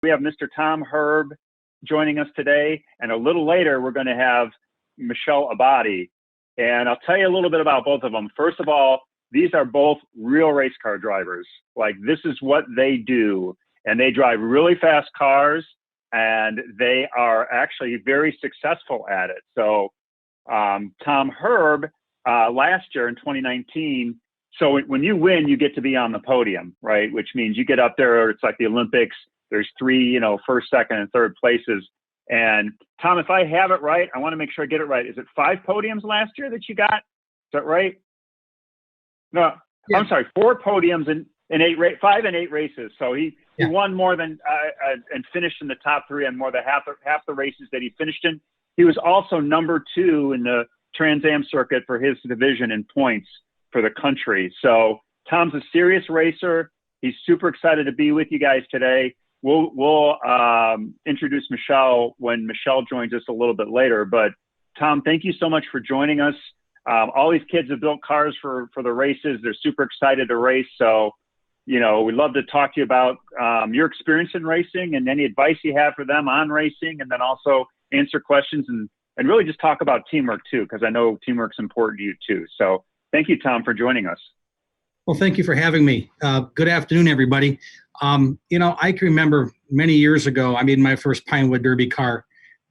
We have Mr. Tom Herb joining us today, and a little later we're going to have Michele Abbate. And I'll tell you a little bit about both of them. First of all, these are both real race car drivers. Like, this is what they do, and they drive really fast cars, and they are actually very successful at it. So Tom Herb, last year in 2019, so when you win, you get to be on the podium, right? Which means you get up there, it's like the Olympics. There's three, first, second, and third places. And Tom, if I have it right, I want to make sure I get it right. Is it 5 podiums last year that you got? Is that right? No, yeah. I'm sorry, 4 podiums in 5 and 8 races. So he won more than and finished in the top 3 on more than half the races that he finished in. He was also number 2 in the Trans Am circuit for his division in points for the country. So Tom's a serious racer. He's super excited to be with you guys today. We'll introduce Michele when Michele joins us a little bit later. But Tom, thank you so much for joining us. All these kids have built cars for the races. They're super excited to race. So, we'd love to talk to you about your experience in racing and any advice you have for them on racing, and then also answer questions and really just talk about teamwork too, because I know teamwork's important to you too. So thank you, Tom, for joining us. Well, thank you for having me. Good afternoon, everybody. I can remember many years ago, I made my first Pinewood Derby car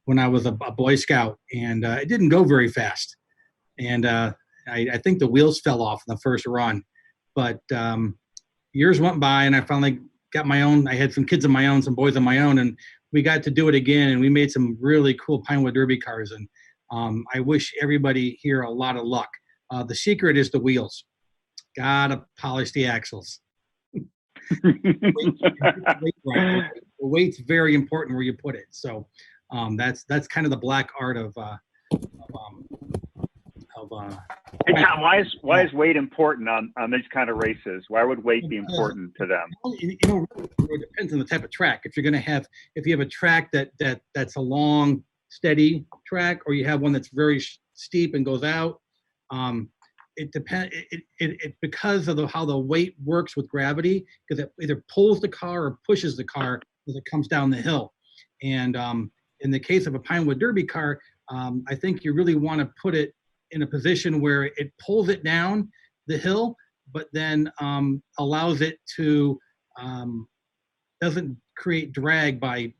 when I was a Boy Scout, and it didn't go very fast. And I think the wheels fell off in the first run. But years went by, and I finally got my own. I had some kids of my own, some boys of my own, and we got to do it again. And we made some really cool Pinewood Derby cars. And I wish everybody here a lot of luck. The secret is the wheels. Gotta polish the axles. The weight's very important where you put it. So that's kind of the black art of Hey Tom, why is weight important on these kind of races? Why would weight be important to them? It depends on the type of track. If you have a track that's a long, steady track, or you have one that's very steep and goes out, it depends. It because of how the weight works with gravity, because it either pulls the car or pushes the car as it comes down the hill. And in the case of a Pinewood Derby car, I think you really want to put it in a position where it pulls it down the hill, but then allows it to doesn't create drag by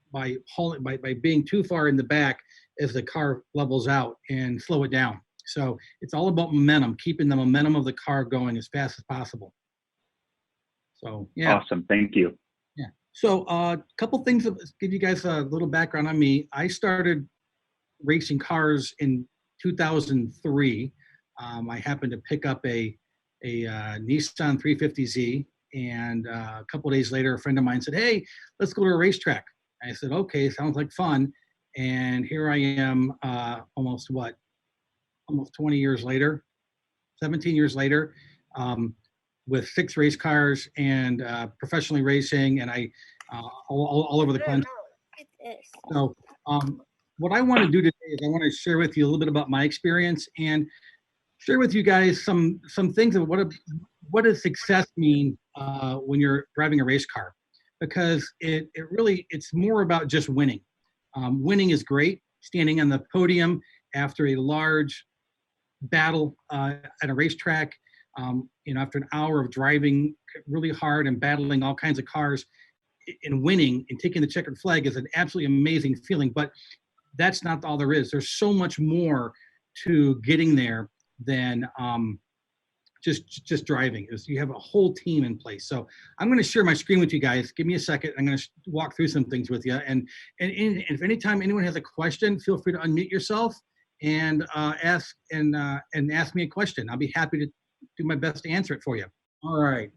being too far in the back as the car levels out, and slow it down. So it's all about momentum, keeping the momentum of the car going as fast as possible. So yeah. Awesome, thank you. Yeah. So a couple things to give you guys a little background on me. I started racing cars in 2003. I happened to pick up a Nissan 350Z, and a couple of days later, a friend of mine said, "Hey, let's go to a racetrack." I said, "Okay, sounds like fun." And here I am, almost 20 years later, 17 years later, with 6 race cars and professionally racing, and I all over the country. So what I want to do today is I want to share with you a little bit about my experience and share with you guys some things of what does success mean when you're driving a race car, because it's more about just winning. Winning is great. Standing on the podium after a large battle at a racetrack, after an hour of driving really hard and battling all kinds of cars and winning and taking the checkered flag is an absolutely amazing feeling. But that's not all there is. There's so much more to getting there than just driving. You have a whole team in place. So I'm going to share my screen with you guys. Give me a second. I'm going to walk through some things with you. And if anytime anyone has a question, feel free to unmute yourself and ask me a question. I'll be happy to do my best to answer it for you. All right.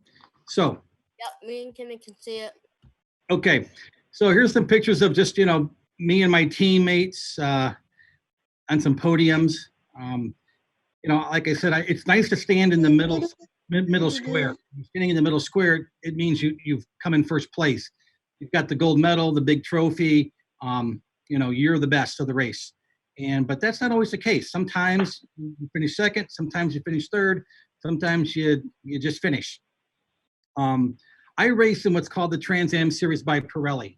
So. Yep, me and Kimmy can see it. Okay. So here's some pictures of just, me and my teammates on some podiums. Like I said, it's nice to stand in the middle square. Standing in the middle square, it means you've come in first place. You've got the gold medal, the big trophy. You're the best of the race. But that's not always the case. Sometimes you finish second, sometimes you finish third, sometimes you just finish. I race in what's called the Trans Am Series by Pirelli.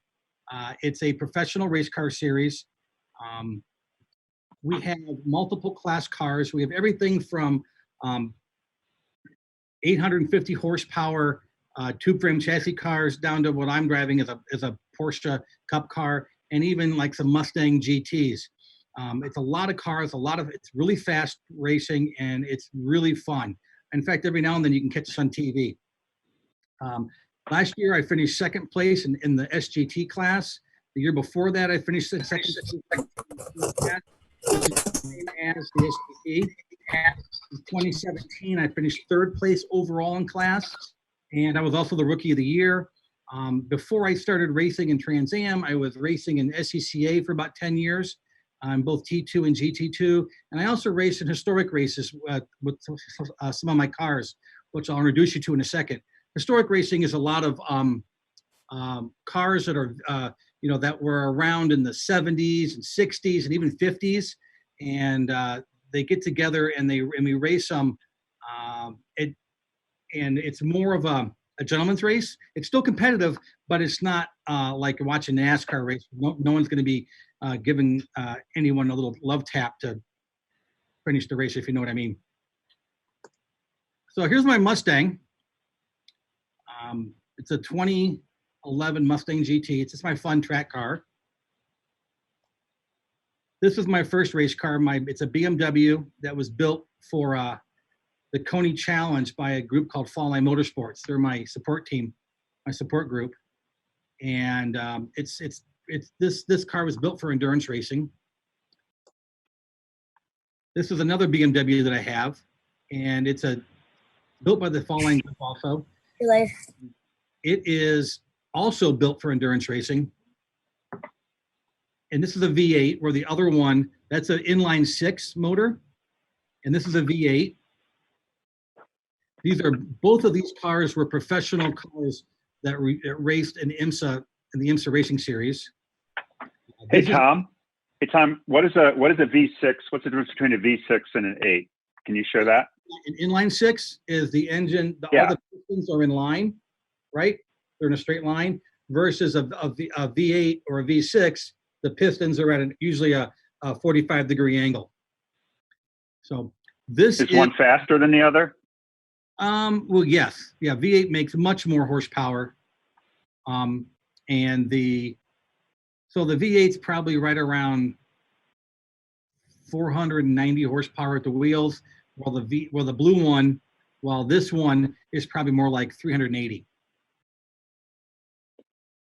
It's a professional race car series. We have multiple class cars. We have everything from 850 horsepower tube frame chassis cars down to what I'm driving is a Porsche Cup car, and even like some Mustang GTs. It's a lot of cars, it's really fast racing, and it's really fun. In fact, every now and then you can catch us on TV. Last year, I finished second place in the SGT class. The year before that, I finished the second place, which is the same as the SGT. In 2017, I finished third place overall in class, and I was also the Rookie of the Year. Before I started racing in Trans Am, I was racing in SCCA for about 10 years, both T2 and GT2. And I also raced in historic races with some of my cars, which I'll introduce you to in a second. Historic racing is a lot of cars that are, that were around in the 70s and 60s and even 50s. And they get together and we race them. And it's more of a gentleman's race. It's still competitive, but it's not like watching NASCAR race. No one's going to be giving anyone a little love tap to finish the race, if you know what I mean. So here's my Mustang. It's a 2011 Mustang GT. It's just my fun track car. This is my first race car. It's a BMW that was built for the Coney Challenge by a group called Fall Line Motorsports. They're my support team, my support group. And this car was built for endurance racing. This is another BMW that I have, and it's built by the Fall Line group also. It is also built for endurance racing. And this is a V8, where the other one, that's an inline six motor. And this is a V8. Both of these cars were professional cars that raced in the IMSA racing series. Hey Tom, what is a V6? What's the difference between a V6 and an 8? Can you share that? An inline six is the engine. All the pistons are in line, right? They're in a straight line. Versus a V8 or a V6, the pistons are at usually a 45-degree angle. So this is one faster than the other? Well, yes. Yeah, V8 makes much more horsepower. And the V8's probably right around 490 horsepower at the wheels, while this one is probably more like 380.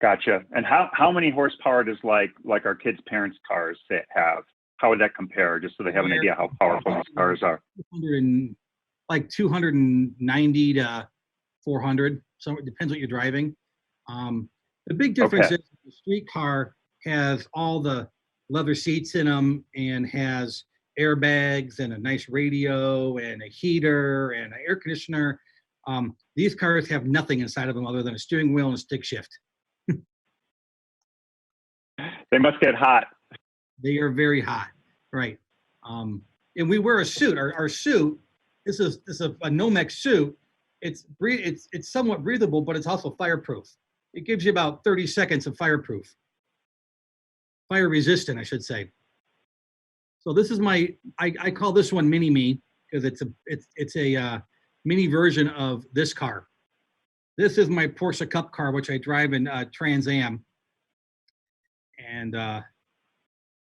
Gotcha. And how many horsepower does like our kids' parents' cars have? How would that compare, just so they have an idea how powerful these cars are? 290 to 400. So it depends what you're driving. The big difference is the street car has all the leather seats in them and has airbags and a nice radio and a heater and an air conditioner. These cars have nothing inside of them other than a steering wheel and a stick shift. They must get hot. They are very hot, right? And we wear a suit. Our suit. This is a Nomex suit. It's somewhat breathable, but it's also fireproof. It gives you about 30 seconds of fire resistant, I should say. So this is I call this one Mini Me because it's a mini version of this car. This is my Porsche Cup car, which I drive in Trans Am, and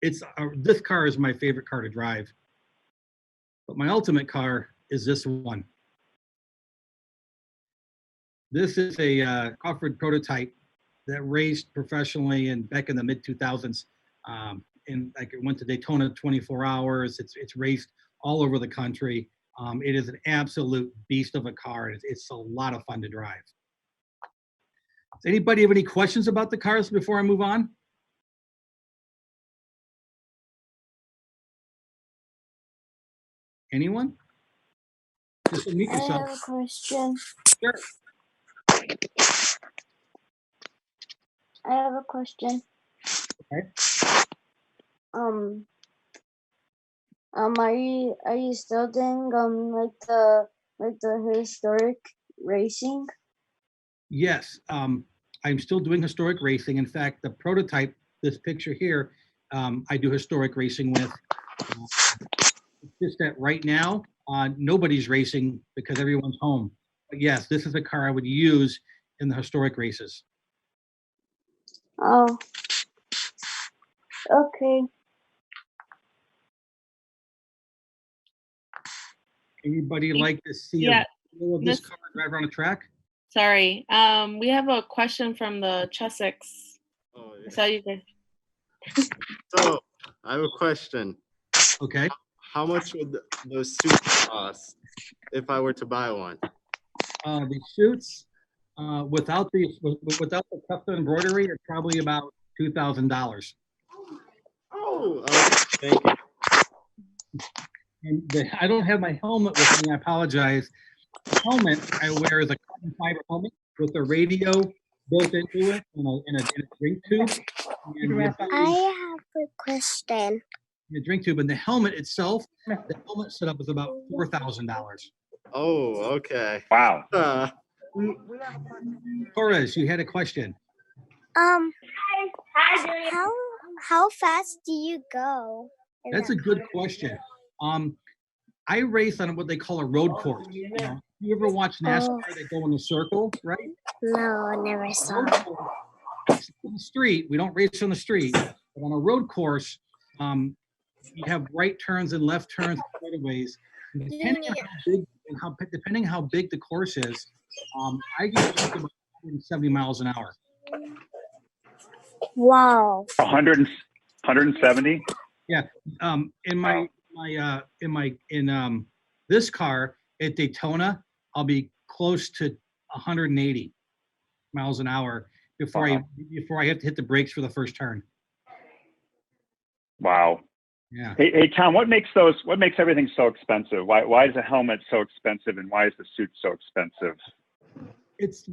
this car is my favorite car to drive. But my ultimate car is this one. This is a off-road prototype that raced professionally back in the mid-2000s. And like it went to Daytona 24 hours. It's raced all over the country. It is an absolute beast of a car. It's a lot of fun to drive. Does anybody have any questions about the cars before I move on? Anyone? Just unmute yourself. I have a question. Sure. I have a question. Okay. Are you still doing like the historic racing? Yes. I'm still doing historic racing. In fact, the prototype, this picture here, I do historic racing with. It's just that right now, nobody's racing because everyone's home. But yes, this is a car I would use in the historic races. Oh, okay. Anybody like to see Yeah, a video of this Miss- car drive around a track? Sorry. We have a question from the Chessex. Oh, I yeah. saw you guys. So I have a question. Okay. How much would those suits cost if I were to buy one? The suits, without the custom embroidery, are probably about $2,000. Oh, okay. Thank you. And I don't have my helmet with me. I apologize. The helmet I wear is a carbon fiber helmet with a radio built into it in a drink tube. And I have a question. the drink tube and the helmet itself, the helmet setup is about $4,000. Oh, okay. Wow. Torres, you had a question. How fast do you go? That's a good question. I race on what they call a road course. You ever watch NASCAR? They go in a circle, right? No, I never saw. On the street, we don't race on the street, but on a road course, you have right turns and left turns and straightaways. And depending how big the course is, I get up to about 170 miles an hour. Wow. 170? Yeah. In this car at Daytona, I'll be close to 180 miles an hour before I have to hit the brakes for the first turn. Wow. Yeah. Hey Tom, what makes everything so expensive? Why is the helmet so expensive and why is the suit so expensive? It's,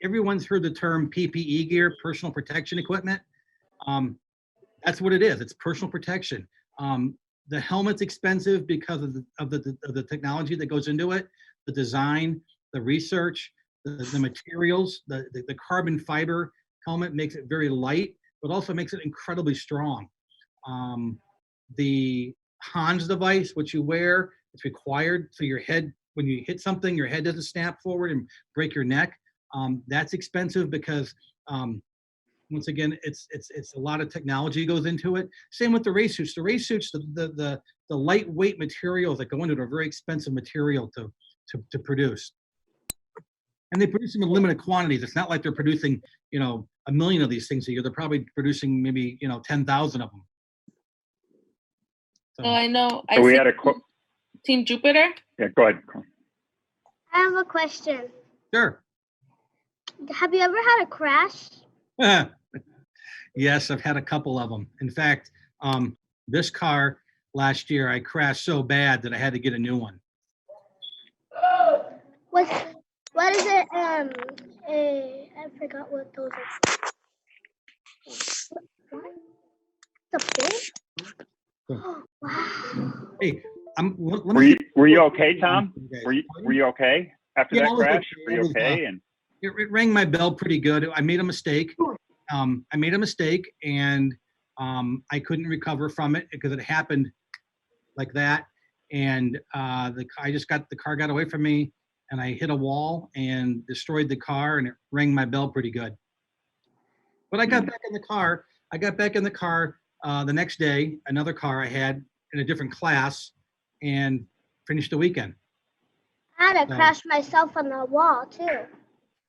everyone's heard the term PPE gear, personal protection equipment. That's what it is. It's personal protection. The helmet's expensive because of the technology that goes into it, the design, the research, the materials, the carbon fiber helmet makes it very light, but also makes it incredibly strong. The Hans device, which you wear, it's required so your head, when you hit something, your head doesn't snap forward and break your neck. That's expensive because once again, it's a lot of technology goes into it. Same with the race suits. The race suits, the lightweight materials that go into it are very expensive material to produce. And they produce them in limited quantities. It's not like they're producing, 1 million of these things a year. They're probably producing maybe, 10,000 of them. So I know. So we had a Team Jupiter. Yeah, go ahead. I have a question. Sure. Have you ever had a crash? Yes, I've had a couple of them. In fact, this car last year, I crashed so bad that I had to get a new one. What is it? I forgot what those are. What? The bin? Oh, wow. Hey, were you okay, Tom? Were you okay after that crash? Were you okay? And it rang my bell pretty good. I made a mistake. And I couldn't recover from it because it happened like that. And the car got away from me, and I hit a wall and destroyed the car, and it rang my bell pretty good. But I got back in the car. The next day, another car I had in a different class, and finished the weekend. I had to crash myself on the wall too.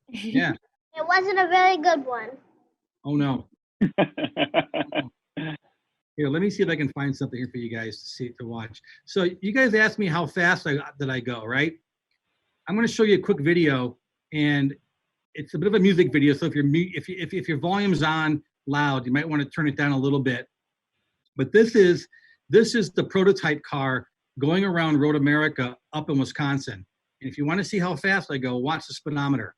Yeah. It wasn't a very good one. Oh no. Here, let me see if I can find something here for you guys to watch. So you guys asked me how fast did I go, right? I'm going to show you a quick video, and it's a bit of a music video. So if your volume's on loud, you might want to turn it down a little bit. But this is the prototype car going around Road America up in Wisconsin. And if you want to see how fast I go, watch the speedometer.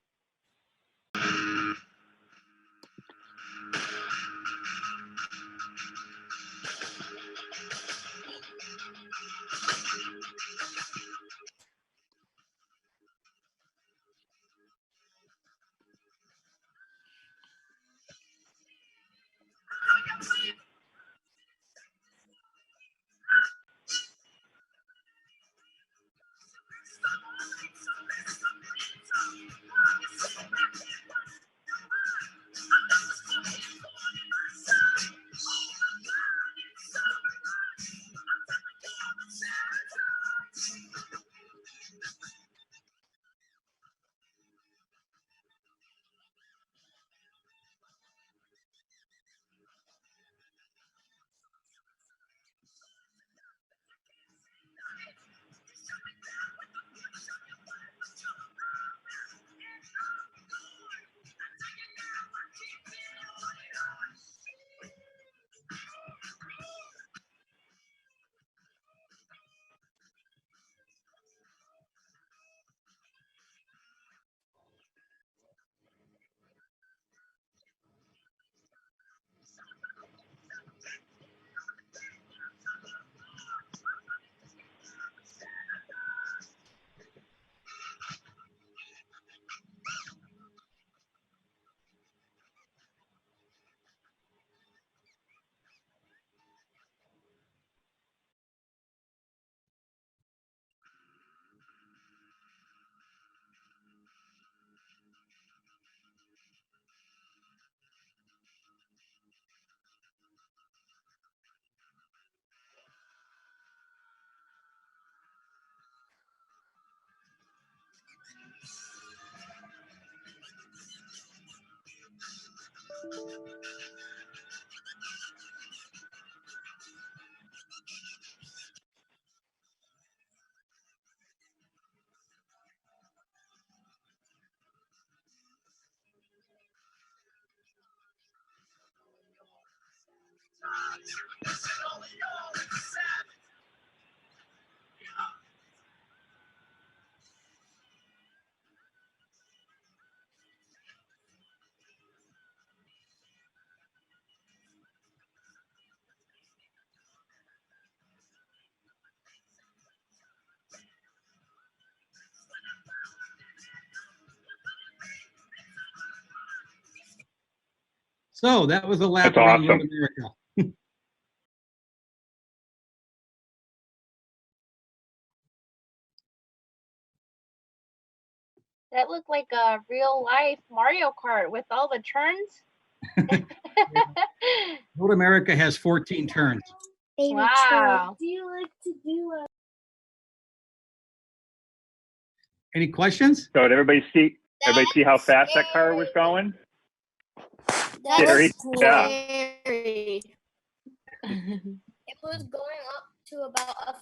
So that was a lap That's around awesome. Road America. That looked like a real life Mario Kart with all the turns. Road America has 14 turns. Baby Wow. Do you like to do Any questions? So did everybody see how fast that car was going? Scary. Yeah. Scary. It was going up to about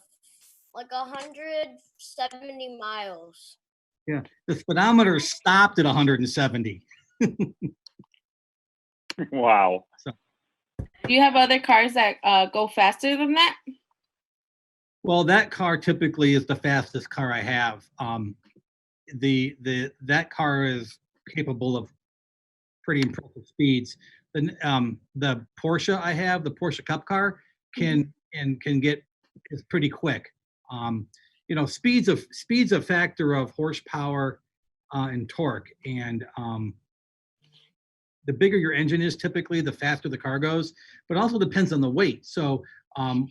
like 170 miles. Yeah, the speedometer stopped at 170. Wow. Do you have other cars that go faster than that? Well, that car typically is the fastest car I have. That car is capable of pretty impressive speeds. The Porsche I have, the Porsche Cup car, can get is pretty quick. You know, speed's a factor of horsepower and torque, and the bigger your engine is, typically the faster the car goes. But it also depends on the weight. So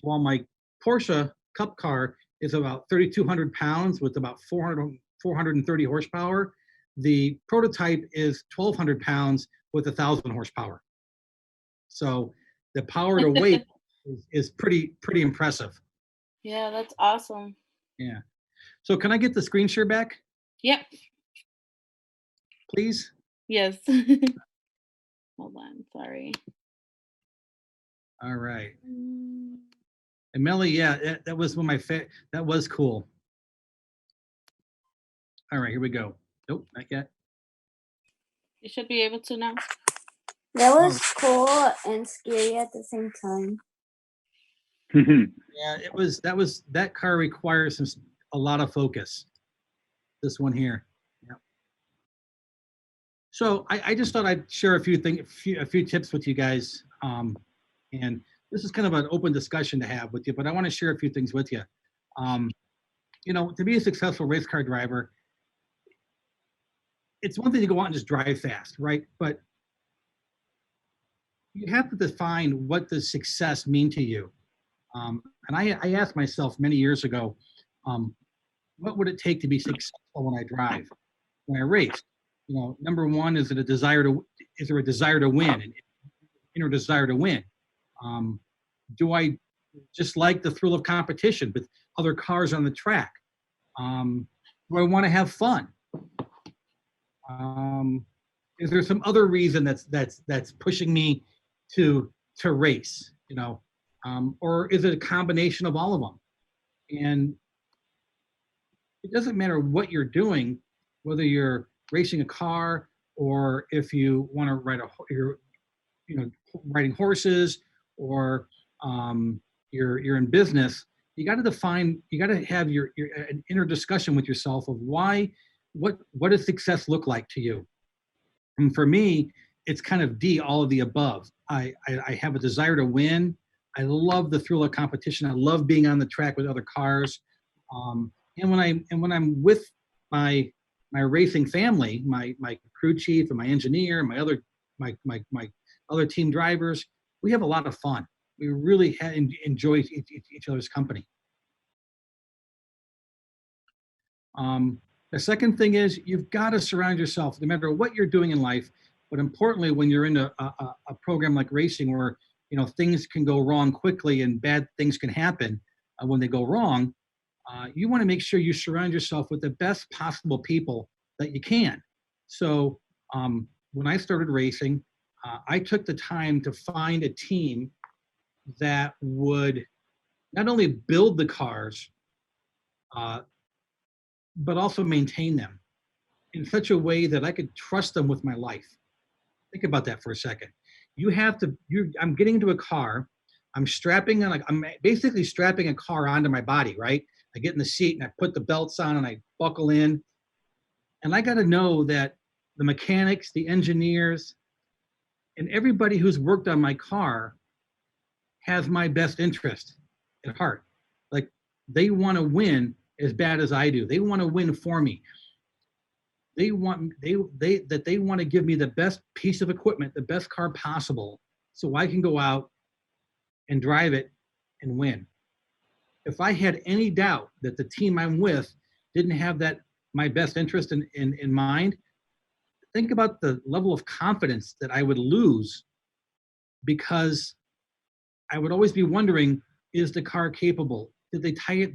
while my Porsche Cup car is about 3,200 pounds with about 430 horsepower, the prototype is 1,200 pounds with 1,000 horsepower. So the power to weight is pretty impressive. Yeah, that's awesome. Yeah. So can I get the screen share back, Yep. please? Yes. Hold on. Sorry. All right. And Melly, yeah, that was one of my that was cool. All right, here we go. Nope, not yet. You should be able to now. That was cool and scary at the same time. Yeah, that car requires a lot of focus. This one here. Yeah. So I just thought I'd share a few tips with you guys. And this is kind of an open discussion to have with you, but I want to share a few things with you. You know, to be a successful race car driver, it's one thing to go out and just drive fast, right? But you have to define what does success mean to you. And I asked myself many years ago, what would it take to be successful when I drive, when I race? You know, number one, is there a desire to win, an inner desire to win? Do I just like the thrill of competition with other cars on the track? Do I want to have fun? Is there some other reason that's pushing me to race? You know, or is it a combination of all of them? And it doesn't matter what you're doing, whether you're racing a car or if you want to ride you're riding horses, or you're in business. You got to have an inner discussion with yourself of what does success look like to you? And for me, it's kind of all of the above. I have a desire to win. I love the thrill of competition. I love being on the track with other cars. And when I'm with my racing family, my crew chief and my engineer and my other team drivers, we have a lot of fun. We really enjoy each other's company. The second thing is you've got to surround yourself, no matter what you're doing in life, but importantly, when you're in a program like racing where things can go wrong quickly and bad things can happen when they go wrong, you want to make sure you surround yourself with the best possible people that you can. So when I started racing, I took the time to find a team that would not only build the cars, but also maintain them in such a way that I could trust them with my life. Think about that for a second. I'm getting into a car, I'm basically strapping a car onto my body, right? I get in the seat and I put the belts on and I buckle in. And I got to know that the mechanics, the engineers, and everybody who's worked on my car has my best interest at heart. Like, they want to win as bad as I do. They want to win for me. They want to give me the best piece of equipment, the best car possible, so I can go out and drive it and win. If I had any doubt that the team I'm with didn't have my best interest in mind, think about the level of confidence that I would lose, because I would always be wondering, is the car capable? Did they tighten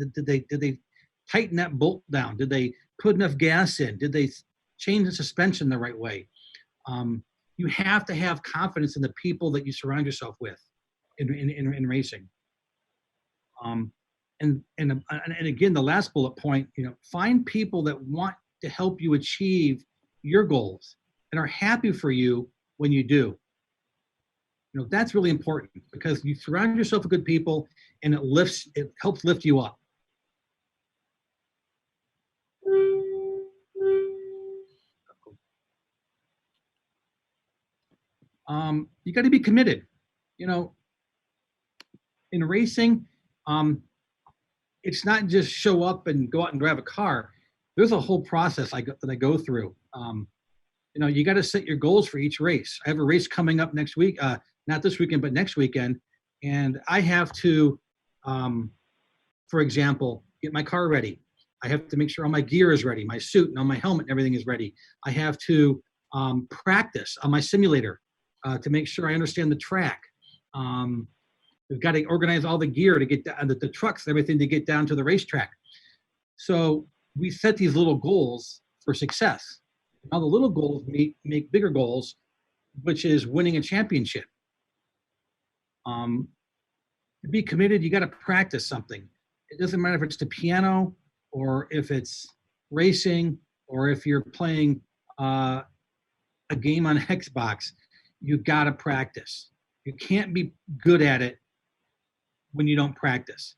that bolt down? Did they put enough gas in? Did they change the suspension the right way? You have to have confidence in the people that you surround yourself with in racing. And again, the last bullet point, find people that want to help you achieve your goals and are happy for you when you do. That's really important, because you surround yourself with good people and it helps lift you up. You got to be committed. In racing, it's not just show up and go out and drive a car. There's a whole process that I go through. You got to set your goals for each race. I have a race coming up next week, not this weekend, but next weekend. And I have to, for example, get my car ready. I have to make sure all my gear is ready, my suit and all my helmet and everything is ready. I have to practice on my simulator to make sure I understand the track. We've got to organize all the gear to get the trucks and everything to get down to the racetrack. So we set these little goals for success. Now the little goals make bigger goals, which is winning a championship. To be committed, you got to practice something. It doesn't matter if it's the piano or if it's racing or if you're playing a game on Xbox. You got to practice. You can't be good at it when you don't practice.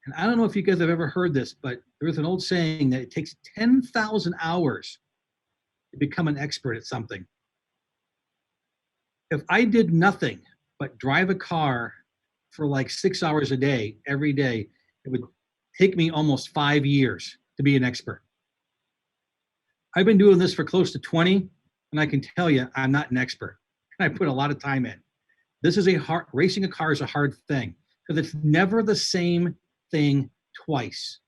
And I don't know if you guys have ever heard this, but there's an old saying that it takes 10,000 hours to become an expert at something. If I did nothing but drive a car for like 6 hours a day, every day, it would take me almost 5 years to be an expert. I've been doing this for close to 20, and I can tell you I'm not an expert. I put a lot of time in. Racing a car is a hard thing because it's never the same thing twice.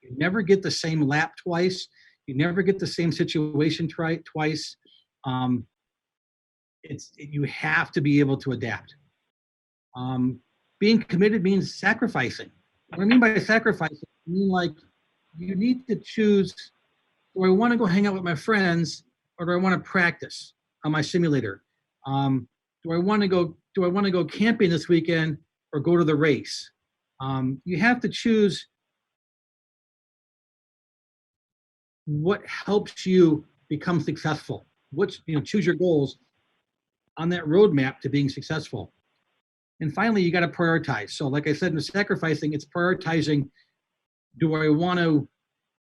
You never get the same lap twice. You never get the same situation twice. You have to be able to adapt. Being committed means sacrificing. What I mean by sacrificing, I mean like you need to choose, do I want to go hang out with my friends or do I want to practice on my simulator? Do I want to go camping this weekend or go to the race? You have to choose what helps you become successful. Choose your goals on that roadmap to being successful. And finally, you got to prioritize. So like I said, in the sacrificing, it's prioritizing, do I want to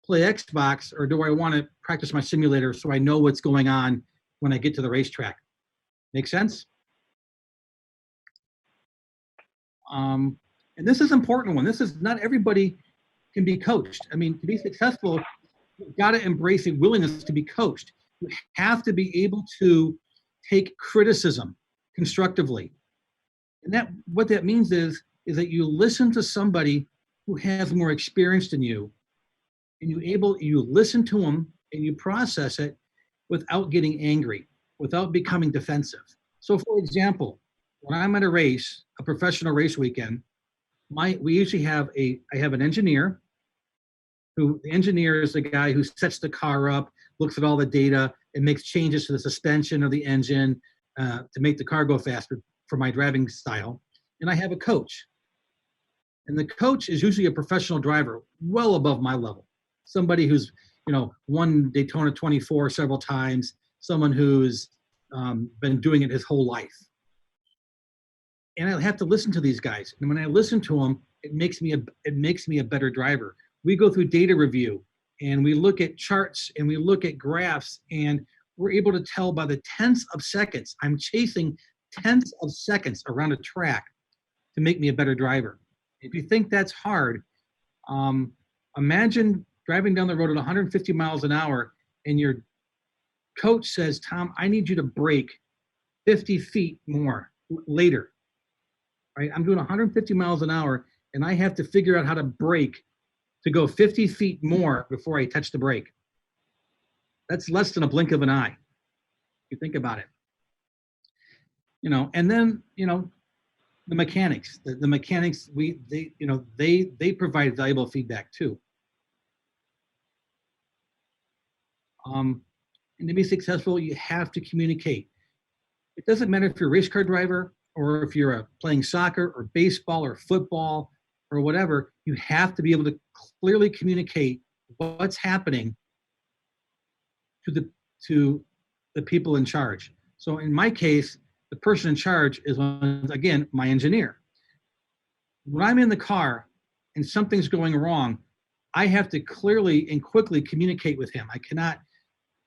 play Xbox or do I want to practice my simulator so I know what's going on when I get to the racetrack? Make sense? And this is an important one. This is not everybody can be coached. I mean, to be successful, you've got to embrace a willingness to be coached. You have to be able to take criticism constructively. And what that means is that you listen to somebody who has more experience than you, and you listen to them and you process it without getting angry, without becoming defensive. So for example, when I'm at a professional race weekend, I have an engineer the engineer is the guy who sets the car up, looks at all the data, and makes changes to the suspension of the engine to make the car go faster for my driving style. And I have a coach. And the coach is usually a professional driver, well above my level. Somebody who's, won Daytona 24 several times, someone who's been doing it his whole life. And I have to listen to these guys. And when I listen to them, it makes me a better driver. We go through data review and we look at charts and we look at graphs, and we're able to tell by the tenths of seconds. I'm chasing tenths of seconds around a track to make me a better driver. If you think that's hard, imagine driving down the road at 150 miles an hour and your coach says, Tom, I need you to brake 50 feet more later. Right? I'm doing 150 miles an hour and I have to figure out how to brake to go 50 feet more before I touch the brake. That's less than a blink of an eye. If you think about it. And then, the mechanics, the mechanics, they provide valuable feedback too. And to be successful, you have to communicate. It doesn't matter if you're a race car driver or if you're playing soccer or baseball or football or whatever, you have to be able to clearly communicate what's happening to the people in charge. So in my case, the person in charge is, again, my engineer. When I'm in the car and something's going wrong, I have to clearly and quickly communicate with him. I cannot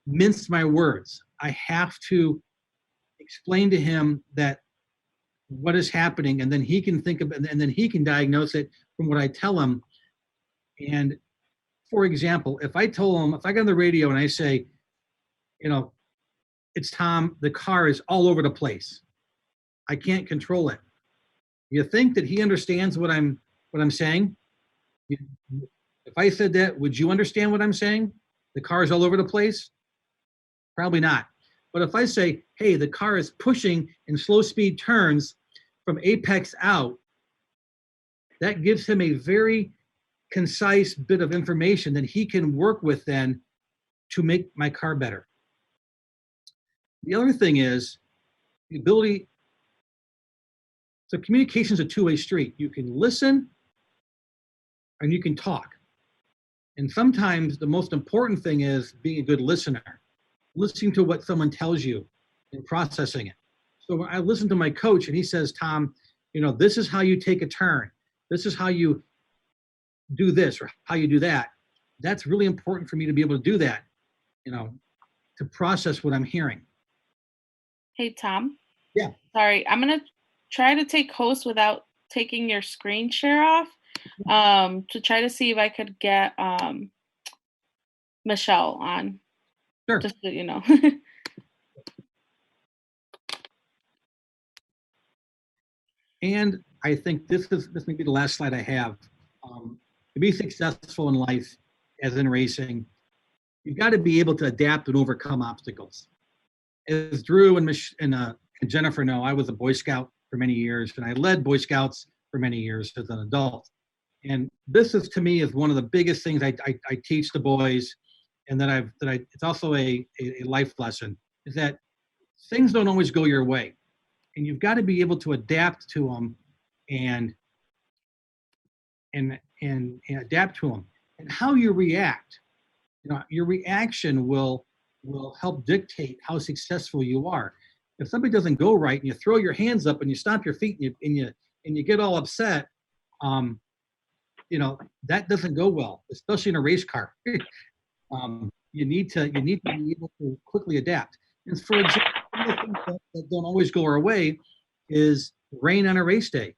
mince my words. I have to explain to him that what is happening, and then he can think of it, and then he can diagnose it from what I tell him. And for example, if I got on the radio and I say, it's Tom, the car is all over the place. I can't control it. You think that he understands what I'm saying? If I said that, would you understand what I'm saying? The car is all over the place? Probably not. But if I say, hey, the car is pushing in slow speed turns from apex out, that gives him a very concise bit of information that he can work with then to make my car better. The other thing is the ability, so communication is a two-way street. You can listen and you can talk. And sometimes the most important thing is being a good listener, listening to what someone tells you and processing it. So when I listen to my coach and he says, Tom, this is how you take a turn. This is how you do this or how you do that. That's really important for me to be able to do that, to process what I'm hearing. Hey, Tom. Yeah. Sorry, I'm going to try to take host without taking your screen share off to try to see if I could get Michele on. Sure. Just so you know. And I think this may be the last slide I have. To be successful in life, as in racing, you've got to be able to adapt and overcome obstacles. As Drew and Jennifer know, I was a Boy Scout for many years, and I led Boy Scouts for many years as an adult. And this is, to me, is one of the biggest things I teach the boys, and it's also a life lesson, is that things don't always go your way, and you've got to be able to adapt to them and adapt to them. And how you react, your reaction will help dictate how successful you are. If something doesn't go right and you throw your hands up and you stomp your feet and you get all upset, that doesn't go well, especially in a race car. You need to be able to quickly adapt. And for example, one of the things that don't always go our way is rain on a race day.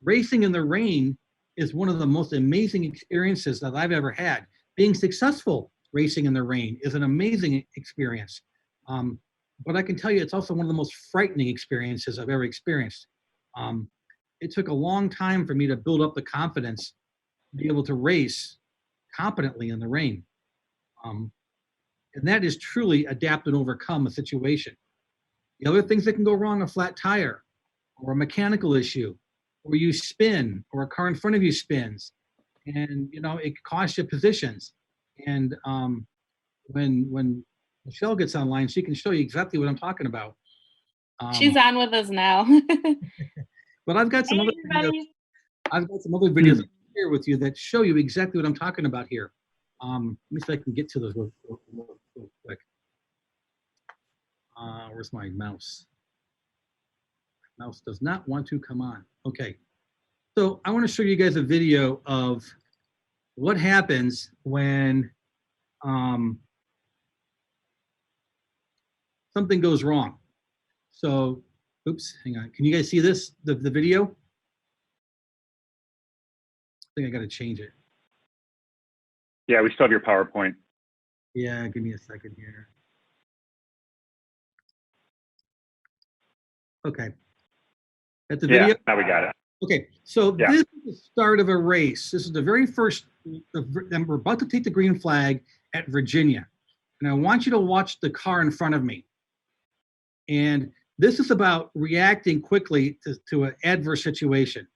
Racing in the rain is one of the most amazing experiences that I've ever had. Being successful racing in the rain is an amazing experience. But I can tell you, it's also one of the most frightening experiences I've ever experienced. It took a long time for me to build up the confidence to be able to race competently in the rain. And that is truly adapt and overcome a situation. The other things that can go wrong, a flat tire or a mechanical issue, or you spin, or a car in front of you spins, and it costs you positions. And when Michelle gets online, she can show you exactly what I'm talking about. She's on with us now. But I've got some other videos. I've got some other videos here with you that show you exactly what I'm talking about here. Let me see if I can get to those real quick. Where's my mouse? Mouse does not want to come on. Okay. So I want to show you guys a video of what happens when something goes wrong. So, oops, hang on. Can you guys see this, the video? I think I got to change it. Yeah, we still have your PowerPoint. Yeah, give me a second here. Okay. That's the video? Yeah, now we got it. Okay, so this is the start of a race. This is the very first, and we're about to take the green flag at Virginia. And I want you to watch the car in front of me. And this is about reacting quickly to an adverse situation.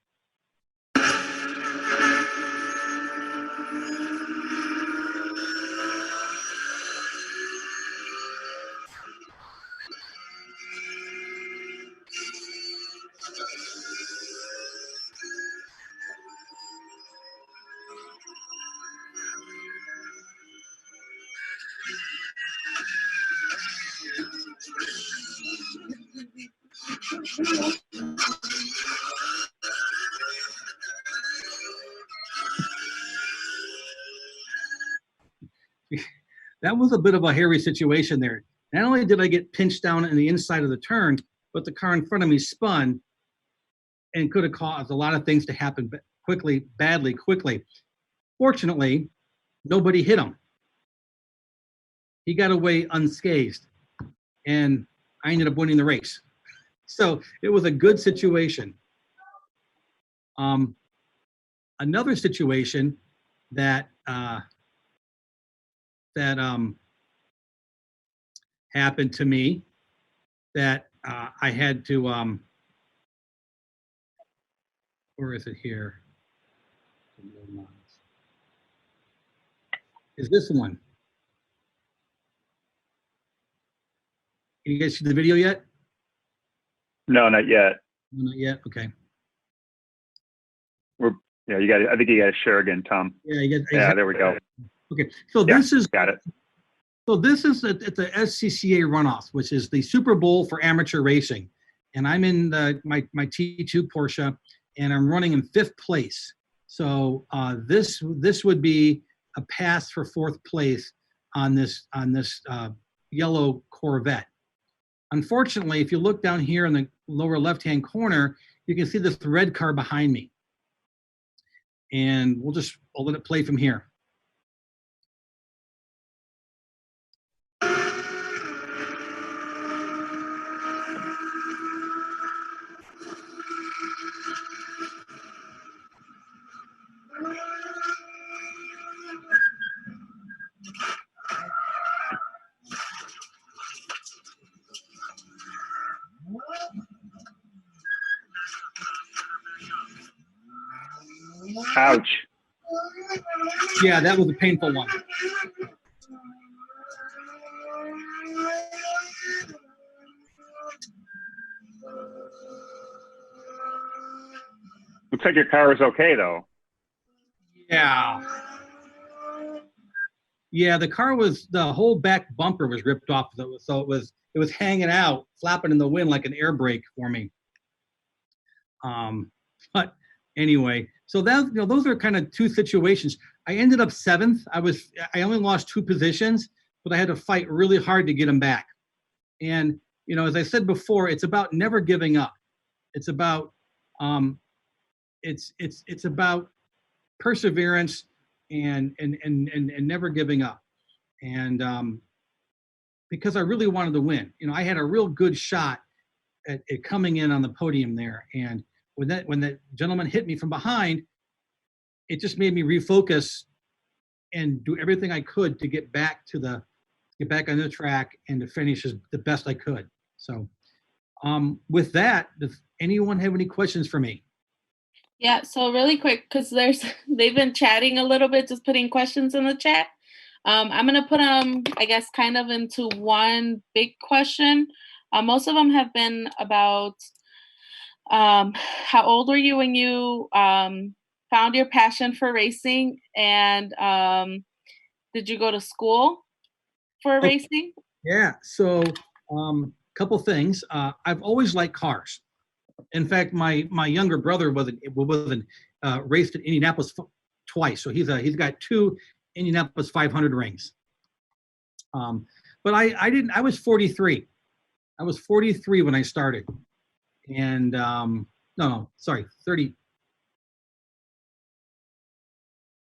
That was a bit of a hairy situation there. Not only did I get pinched down in the inside of the turn, but the car in front of me spun and could have caused a lot of things to happen badly, quickly. Fortunately, nobody hit him. He got away unscathed, and I ended up winning the race. So it was a good situation. Another situation that happened to me that I had to, where is it here? Is this one? Can you guys see the video yet? No, not yet. Not yet, okay. Yeah, you got. I think you got to share again, Tom. Yeah, there we go. Okay, so this is got it. So this is at the SCCA runoff, which is the Super Bowl for amateur racing, and I'm in my T2 Porsche, and I'm running in 5th place. So this would be a pass for 4th place on this yellow Corvette. Unfortunately, if you look down here in the lower left-hand corner, you can see this red car behind me. And I'll let it play from here. Ouch. Yeah, that was a painful one. Looks like your car was okay though. Yeah. Yeah, the whole back bumper was ripped off, so it was hanging out, flapping in the wind like an air brake for me. But anyway, so those are kind of two situations. I ended up 7th. I only lost 2 positions, but I had to fight really hard to get them back. And as I said before, it's about never giving up. It's about it's about perseverance and never giving up. And because I really wanted to win, I had a real good shot at coming in on the podium there. And when that gentleman hit me from behind, it just made me refocus and do everything I could to get back on the track and to finish the best I could. So with that, does anyone have any questions for me? Yeah, so really quick, because they've been chatting a little bit, just putting questions in the chat. I'm gonna put them, I guess, kind of into one big question. Most of them have been about how old were you when you found your passion for racing, and did you go to school for racing? Yeah, so couple things. I've always liked cars. In fact, my younger brother wasn't raced in Indianapolis twice, so he's got 2 Indianapolis 500 rings. But I didn't. I was 43. I was 43 when I started, and no, sorry, 30.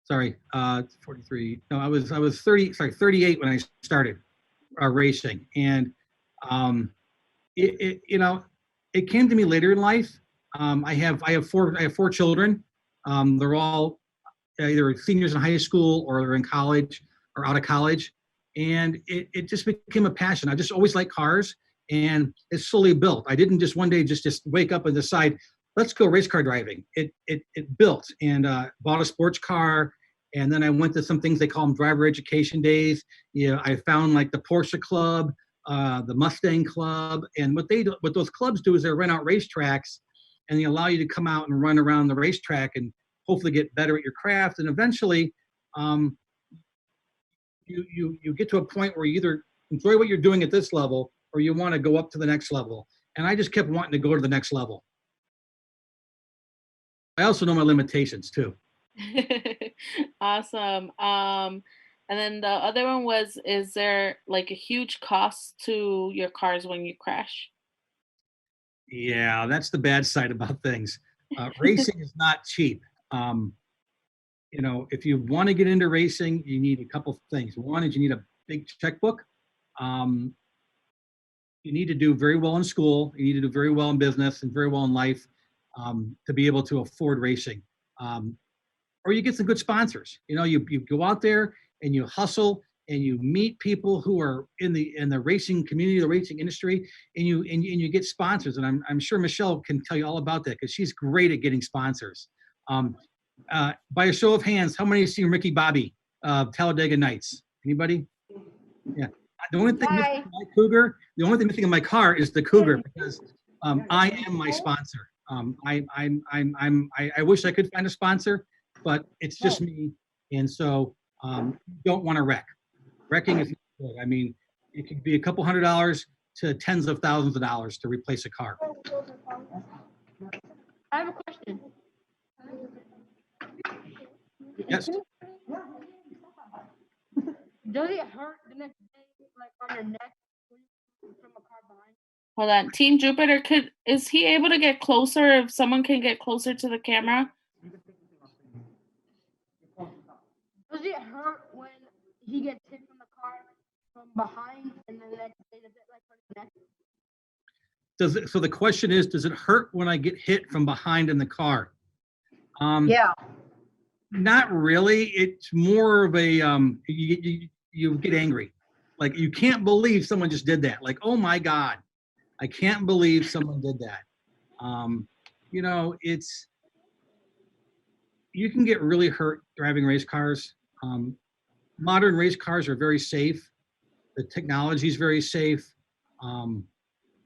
Sorry, 43. No, I was 30. Sorry, 38 when I started racing, and it came to me later in life. I have 4 children. They're all either seniors in high school or they're in college or out of college, and it just became a passion. I just always liked cars, and it slowly built. I didn't just one day just wake up and decide, let's go race car driving. It built, and bought a sports car, and then I went to some things they call them driver education days. I found like the Porsche Club, the Mustang Club, and what those clubs do is they rent out racetracks, and they allow you to come out and run around the racetrack and hopefully get better at your craft. And eventually, you get to a point where you either enjoy what you're doing at this level or you want to go up to the next level. And I just kept wanting to go to the next level. I also know my limitations too. Awesome. And then the other one was, is there like a huge cost to your cars when you crash? Yeah, that's the bad side about things. Racing is not cheap. If you want to get into racing, you need a couple things. One is you need a big checkbook. You need to do very well in school. You need to do very well in business and very well in life to be able to afford racing. Or you get some good sponsors. You go out there and you hustle and you meet people who are in the racing community, the racing industry, and you get sponsors. And I'm sure Michelle can tell you all about that because she's great at getting sponsors. By a show of hands, how many have seen Ricky Bobby, Talladega Nights? Anybody? Yeah. The only thing missing in my Cougar, the only thing missing in my car is the Cougar because I am my sponsor. I wish I could find a sponsor, but it's just me, and so don't want to wreck. Wrecking is good. I mean, it could be a couple $100 to tens of thousands of dollars to replace a car. I have a question. Yes. Does it hurt the next day, like on your neck, from a car behind? Hold on. Team Jupiter, is he able to get closer? If someone can get closer to the camera? Does it hurt when he gets hit from the car from behind, and then the next day does it like hurt his neck? So the question is, does it hurt when I get hit from behind in the car? Yeah. Not really. It's more of a you get angry, like you can't believe someone just did that. Like, oh my God, I can't believe someone did that. you can get really hurt driving race cars. Modern race cars are very safe. The technology is very safe,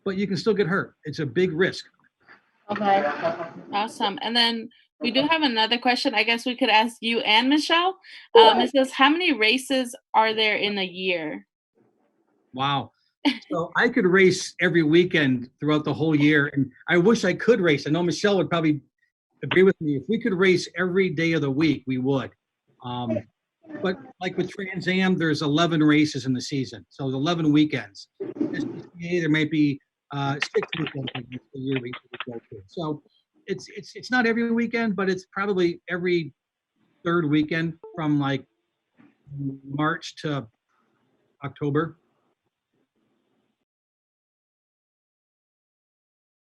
but you can still get hurt. It's a big risk. Okay. Awesome. And then we do have another question. I guess we could ask you and Michelle. It says, how many races are there in a year? Wow. So I could race every weekend throughout the whole year, and I wish I could race. I know Michelle would probably agree with me. If we could race every day of the week, we would. But like with Trans Am, there's 11 races in the season, so 11 weekends. SPCA, there might be 6 weekends a year we could go to. So it's not every weekend, but it's probably every third weekend from like March to October.